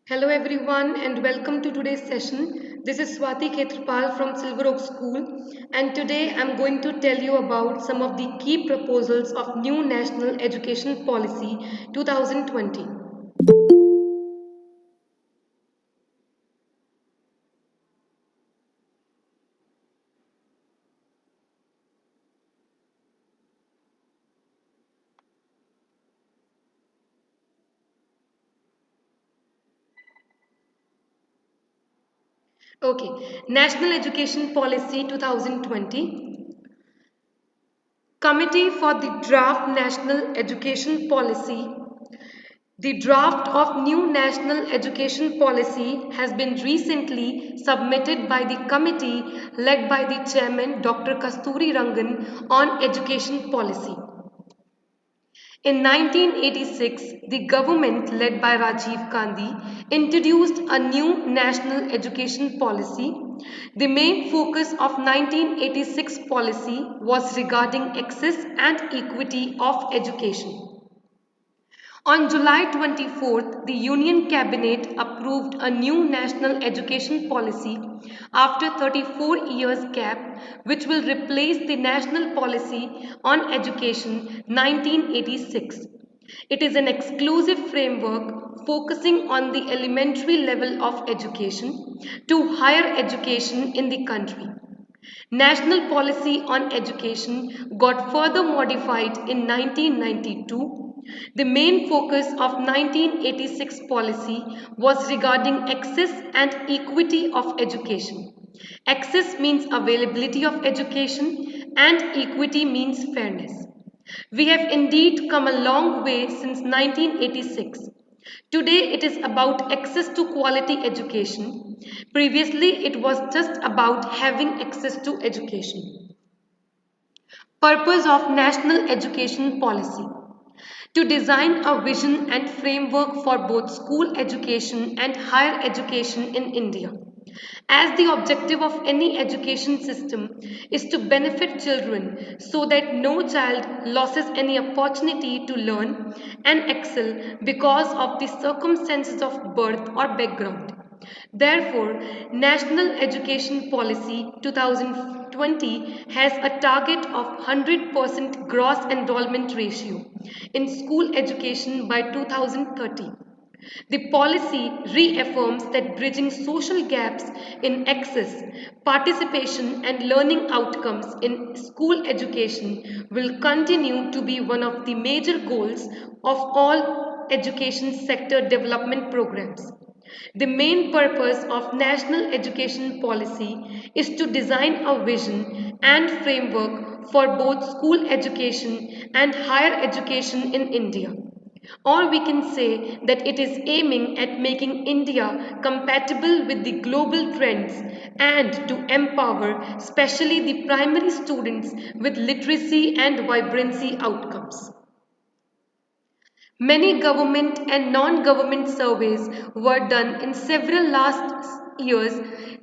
Hello everyone and welcome to today's session. This is Swati Khetrapal from Silver Oak School and today I'm going to tell you about some of the key proposals of new National Education Policy 2020. Okay, National Education Policy 2020. Committee for the Draft National Education Policy. The draft of new national education policy has been recently submitted by the committee led by the chairman Dr. Kasturi Rangan on education policy. In 1986, the government led by Rajiv Gandhi introduced a new national education policy. The main focus of 1986 policy was regarding access and equity of education. On July 24th, the Union Cabinet approved a new national education policy after 34 years gap which will replace the National Policy on Education 1986. It is an exclusive framework focusing on the elementary level of education to higher education in the country. National policy on education got further modified in 1992. The main focus of 1986 policy was regarding access and equity of education. Access means availability of education and equity means fairness. We have indeed come a long way since 1986. Today it is about access to quality education. Previously it was just about having access to education. Purpose of National Education Policy to design a vision and framework for both school education and higher education in India. As the objective of any education system is to benefit children so that no child loses any opportunity to learn and excel because of the circumstances of birth or background. Therefore, National Education Policy 2020 has a target of 100% gross enrollment ratio in school education by 2030. The policy reaffirms that bridging social gaps in access, participation, and learning outcomes in school education will continue to be one of the major goals of all education sector development programs. The main purpose of national education policy is to design a vision and framework for both school education and higher education in India. Or we can say that it is aiming at making India compatible with the global trends and to empower especially the primary students with literacy and vibrancy outcomes. Many government and non-government surveys were done in years,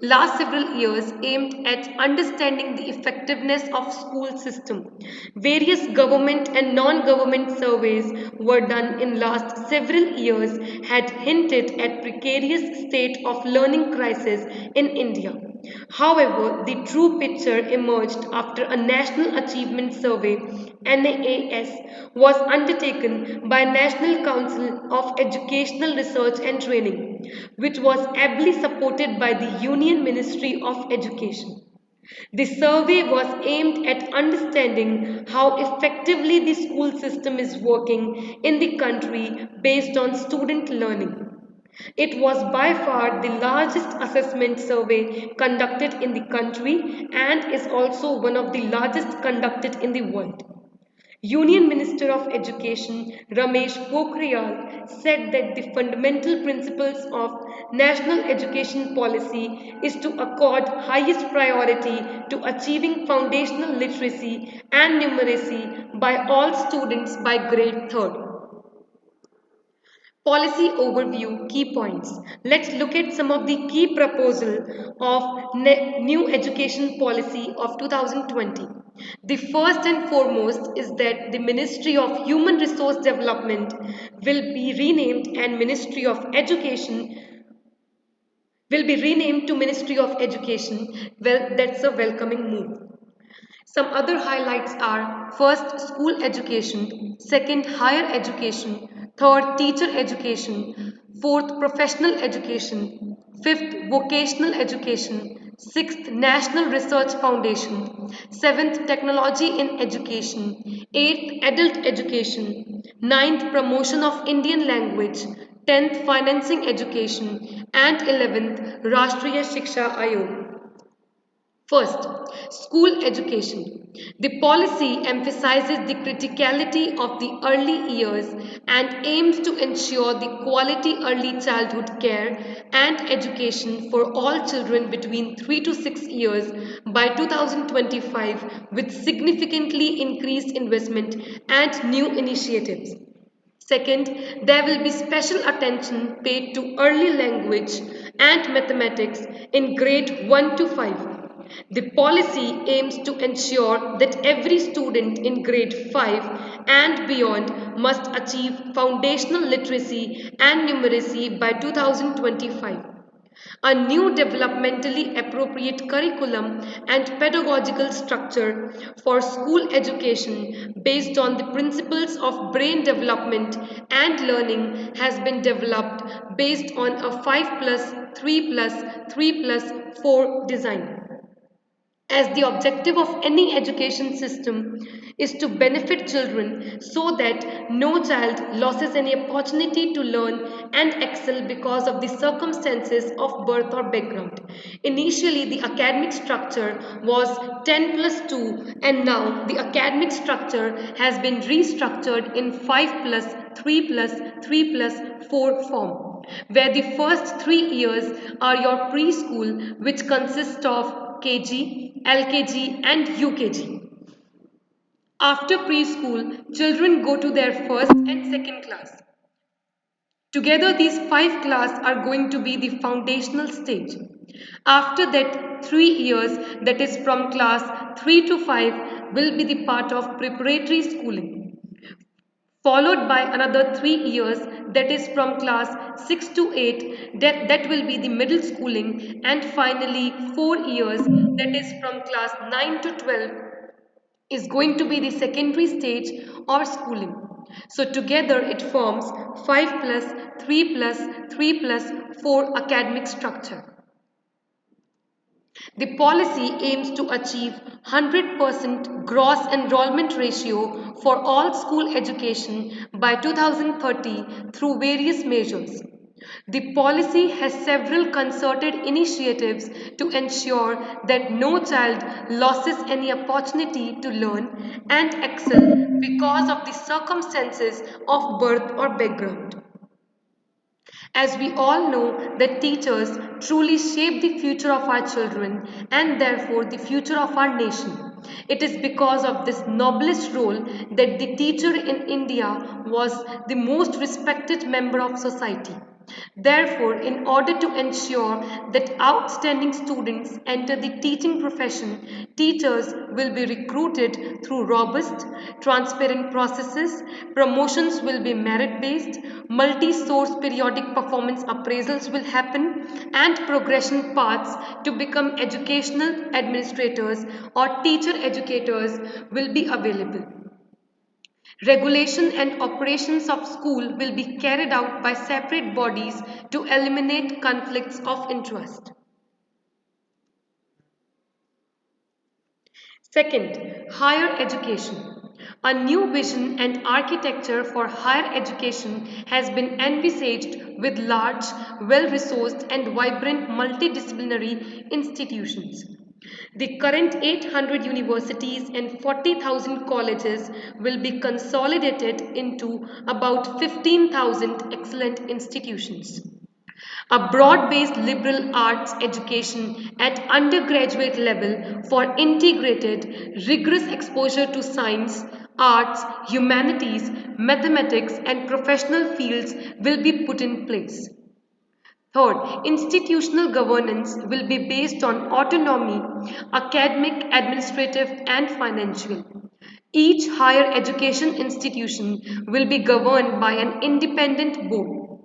last several years aimed at understanding the effectiveness of school system. Various government and non-government surveys were done in last several years had hinted at precarious state of learning crisis in India. However, the true picture emerged after a National Achievement Survey (NAAS) was undertaken by National Council of Educational Research and Training, which was ably supported by the Union Ministry of Education. The survey was aimed at understanding how effectively the school system is working in the country based on student learning. It was by far the largest assessment survey conducted in the country and is also one of the largest conducted in the world. Union Minister of Education Ramesh Pokhriyal said that the fundamental principles of national education policy is to accord highest priority to achieving foundational literacy and numeracy by all students by grade 3rd. Policy overview key points. Let's look at some of the key proposal of new education policy of 2020. The first and foremost is that the Ministry of Human Resource Development will be renamed and Ministry of Education will be renamed to Ministry of Education. Well, that's a welcoming move. Some other highlights are: first, school education; second, higher education; third, teacher education; fourth, professional education; fifth, vocational education; sixth, National Research Foundation; seventh, technology in education; eighth, adult education; ninth, promotion of Indian language; 10th, financing education; and 11th, Rashtriya Shiksha Ayog. First, school education. The policy emphasizes the criticality of the early years and aims to ensure the quality early childhood care and education for all children between 3 to 6 years by 2025, with significantly increased investment and new initiatives. Second, there will be special attention paid to early language and mathematics in grade 1 to 5. The policy aims to ensure that every student in grade 5 and beyond must achieve foundational literacy and numeracy by 2025. A new developmentally appropriate curriculum and pedagogical structure for school education based on the principles of brain development and learning has been developed based on a 5 plus 3 plus 3 plus 4 design, as the objective of any education system is to benefit children so that no child loses any opportunity to learn and excel because of the circumstances of birth or background. Initially, the academic structure was 10 plus 2, and now the academic structure has been restructured in 5 plus 3 plus 3 plus 4 form, where the first 3 years are your preschool, which consists of KG, LKG, and UKG. After preschool, children go to their first and second class. Together, these 5 classes are going to be the foundational stage. After that, 3 years, that is from class 3 to 5, will be the part of preparatory schooling, followed by another 3 years, that is from class 6 to 8, that will be the middle schooling, and finally 4 years, that is from class 9 to 12, is going to be the secondary stage or schooling. So together it forms 5 plus 3 plus 3 plus 4 academic structure. The policy aims to achieve 100% gross enrollment ratio for all school education by 2030 through various measures. The policy has several concerted initiatives to ensure that no child loses any opportunity to learn and excel because of the circumstances of birth or background. As we all know that teachers truly shape the future of our children and therefore the future of our nation. It is because of this noblest role that the teacher in India was the most respected member of society. Therefore, in order to ensure that outstanding students enter the teaching profession, teachers will be recruited through robust, transparent processes, promotions will be merit based, multi source periodic performance appraisals will happen, and progression paths to become educational administrators or teacher educators will be available. Regulation and operations of school will be carried out by separate bodies to eliminate conflicts of interest. Second, higher education. A new vision and architecture for higher education has been envisaged with large, well resourced, and vibrant multidisciplinary institutions. The current 800 universities and 40,000 colleges will be consolidated into about 15,000 excellent institutions. A broad-based liberal arts education at undergraduate level for integrated, rigorous exposure to science, arts, humanities, mathematics, and professional fields will be put in place. Third, institutional governance will be based on autonomy, academic, administrative, and financial. Each higher education institution will be governed by an independent board.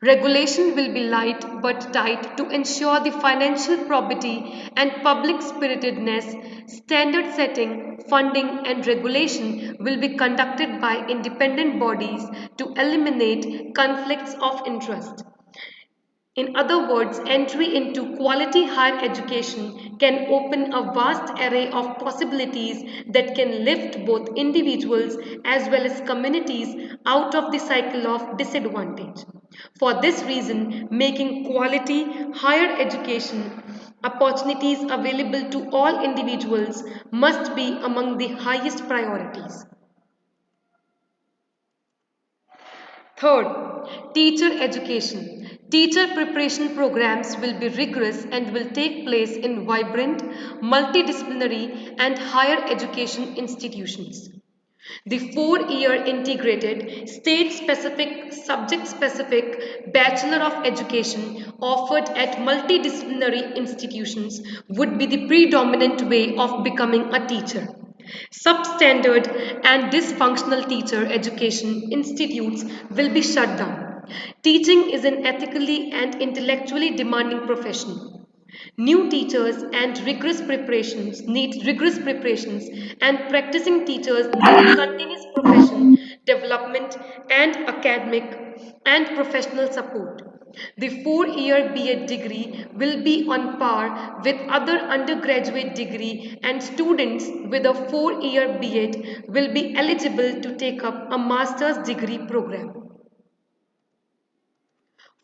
Regulation will be light but tight to ensure the financial probity and public spiritedness. Standard setting, funding, and regulation will be conducted by independent bodies to eliminate conflicts of interest. In other words, entry into quality higher education can open a vast array of possibilities that can lift both individuals as well as communities out of the cycle of disadvantage. For this reason, making quality higher education opportunities available to all individuals must be among the highest priorities. Third, teacher education. Teacher preparation programs will be rigorous and will take place in vibrant, multidisciplinary, and higher education institutions. The 4-year integrated, state specific, subject specific Bachelor of Education offered at multidisciplinary institutions would be the predominant way of becoming a teacher. Substandard and dysfunctional teacher education institutes will be shut down. Teaching is an ethically and intellectually demanding profession. New teachers and rigorous preparations need rigorous preparations, and practicing teachers need continuous profession development and academic and professional support. The 4-year BEd degree will be on par with other undergraduate degree, and students with a 4-year BEd will be eligible to take up a master's degree program.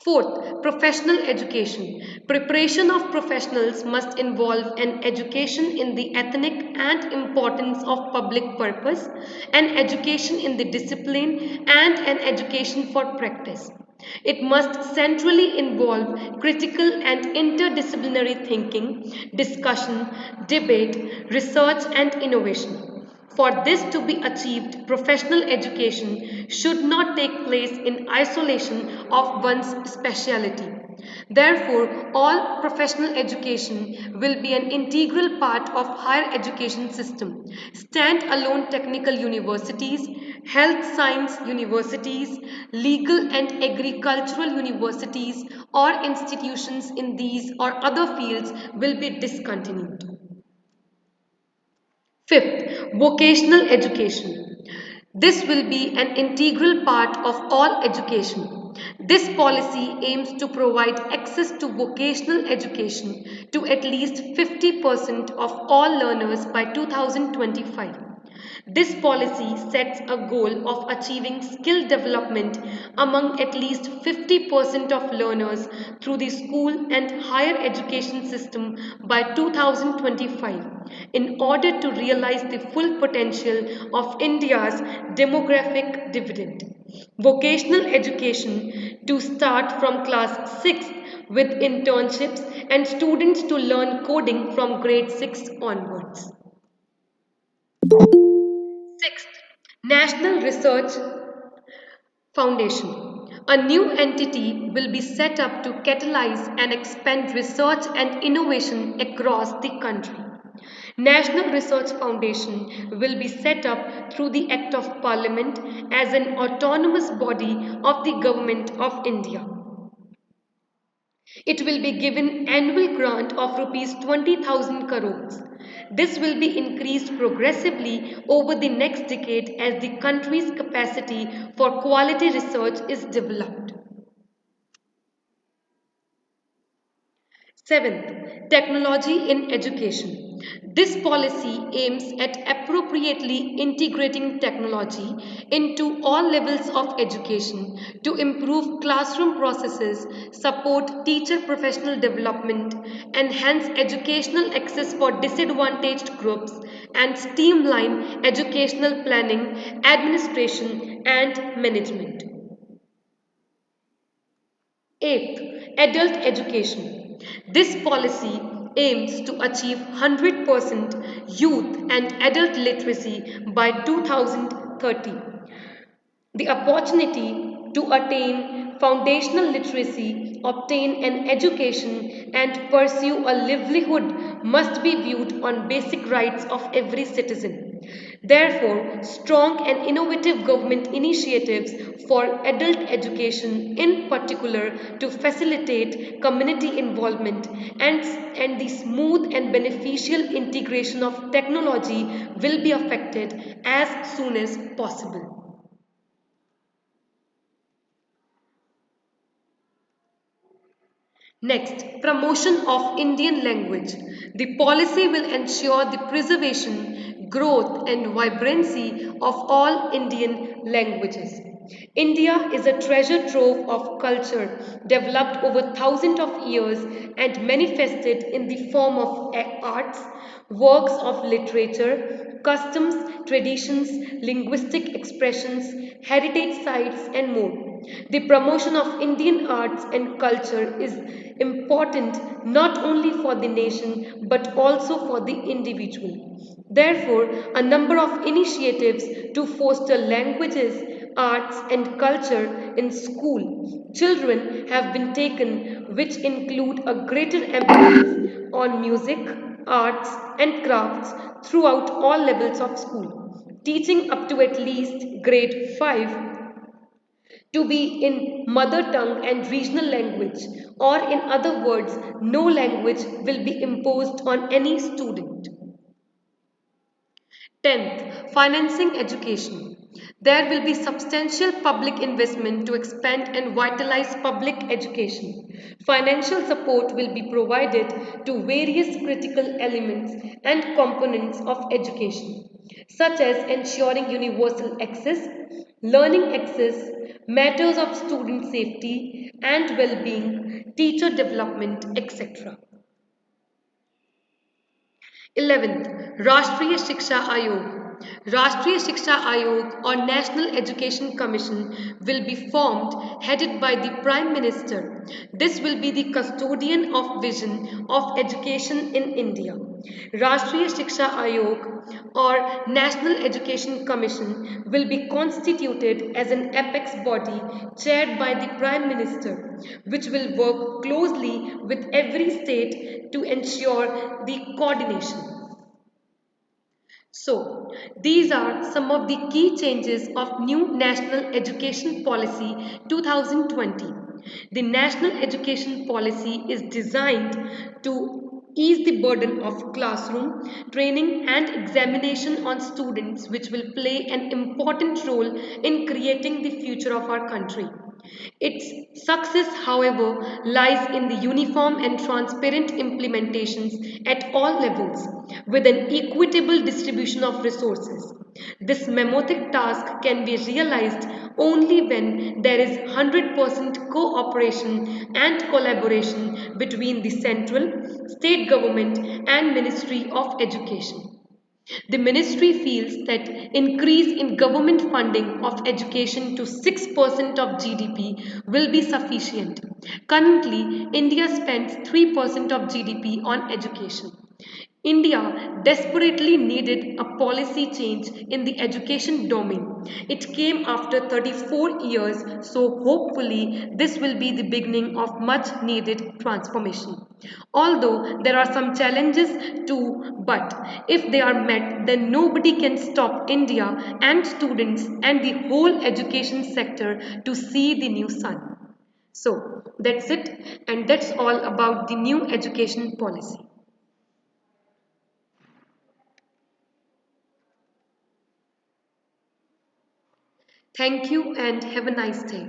Fourth, professional education. Preparation of professionals must involve an education in the ethnic and importance of public purpose, an education in the discipline, and an education for practice. It must centrally involve critical and interdisciplinary thinking, discussion, debate, research, and innovation. For this to be achieved, professional education should not take place in isolation of one's specialty. Therefore, all professional education will be an integral part of higher education system. Stand-alone technical universities, health science universities, legal and agricultural universities or institutions in these or other fields will be discontinued. Fifth, vocational education. This will be an integral part of all education. This policy aims to provide access to vocational education to at least 50% of all learners by 2025. This policy sets a goal of achieving skill development among at least 50% of learners through the school and higher education system by 2025 in order to realize the full potential of India's demographic dividend. Vocational education to start from class 6 with internships and students to learn coding from grade 6 onwards. Sixth, National Research Foundation. A new entity will be set up to catalyze and expand research and innovation across the country. National Research Foundation will be set up through the Act of Parliament as an autonomous body of the Government of India. It will be given annual grant of rupees 20,000 crores. This will be increased progressively over the next decade as the country's capacity for quality research is developed. Seventh, technology in education. This policy aims at appropriately integrating technology into all levels of education to improve classroom processes, support teacher professional development, enhance educational access for disadvantaged groups, and streamline educational planning, administration, and management. Eighth, adult education. This policy aims to achieve 100% youth and adult literacy by 2030. The opportunity to attain foundational literacy, obtain an education, and pursue a livelihood must be viewed on basic rights of every citizen. Therefore, strong and innovative government initiatives for adult education, in particular to facilitate community involvement and the smooth and beneficial integration of technology, will be affected as soon as possible. Next, promotion of Indian language. The policy will ensure the preservation, growth, and vibrancy of all Indian languages. India is a treasure trove of culture developed over thousands of years and manifested in the form of arts, works of literature, customs, traditions, linguistic expressions, heritage sites, and more. The promotion of Indian arts and culture is important not only for the nation but also for the individual. Therefore, a number of initiatives to foster languages, arts, and culture in school children have been taken, which include a greater emphasis on music, arts, and crafts throughout all levels of school, teaching up to at least grade 5 to be in mother tongue and regional language, or in other words, no language will be imposed on any student. 10th, financing education. There will be substantial public investment to expand and vitalize public education. Financial support will be provided to various critical elements and components of education, such as ensuring universal access, learning access, matters of student safety and well being, teacher development, etc. 11th, Rashtriya Shiksha Ayog. Rashtriya Shiksha Ayog or National Education Commission will be formed headed by the Prime Minister. This will be the custodian of vision of education in India. Rashtriya Shiksha Ayog or National Education Commission will be constituted as an apex body chaired by the Prime Minister, which will work closely with every state to ensure the coordination. So, these are some of the key changes of new National Education Policy 2020. The National Education Policy is designed to ease the burden of classroom training and examination on students, which will play an important role in creating the future of our country. Its success, however, lies in the uniform and transparent implementations at all levels with an equitable distribution of resources. This mammoth task can be realized only when there is 100% cooperation and collaboration between the central, state government and Ministry of Education. The ministry feels that increase in government funding of education to 6% of GDP will be sufficient. Currently, India spends 3% of GDP on education. India desperately needed a policy change in the education domain. It came after 34 years, so hopefully this will be the beginning of much needed transformation. Although there are some challenges too, but if they are met, then nobody can stop India and students and the whole education sector to see the new sun. So that's it, and that's all about the new education policy. Thank you and have a nice day.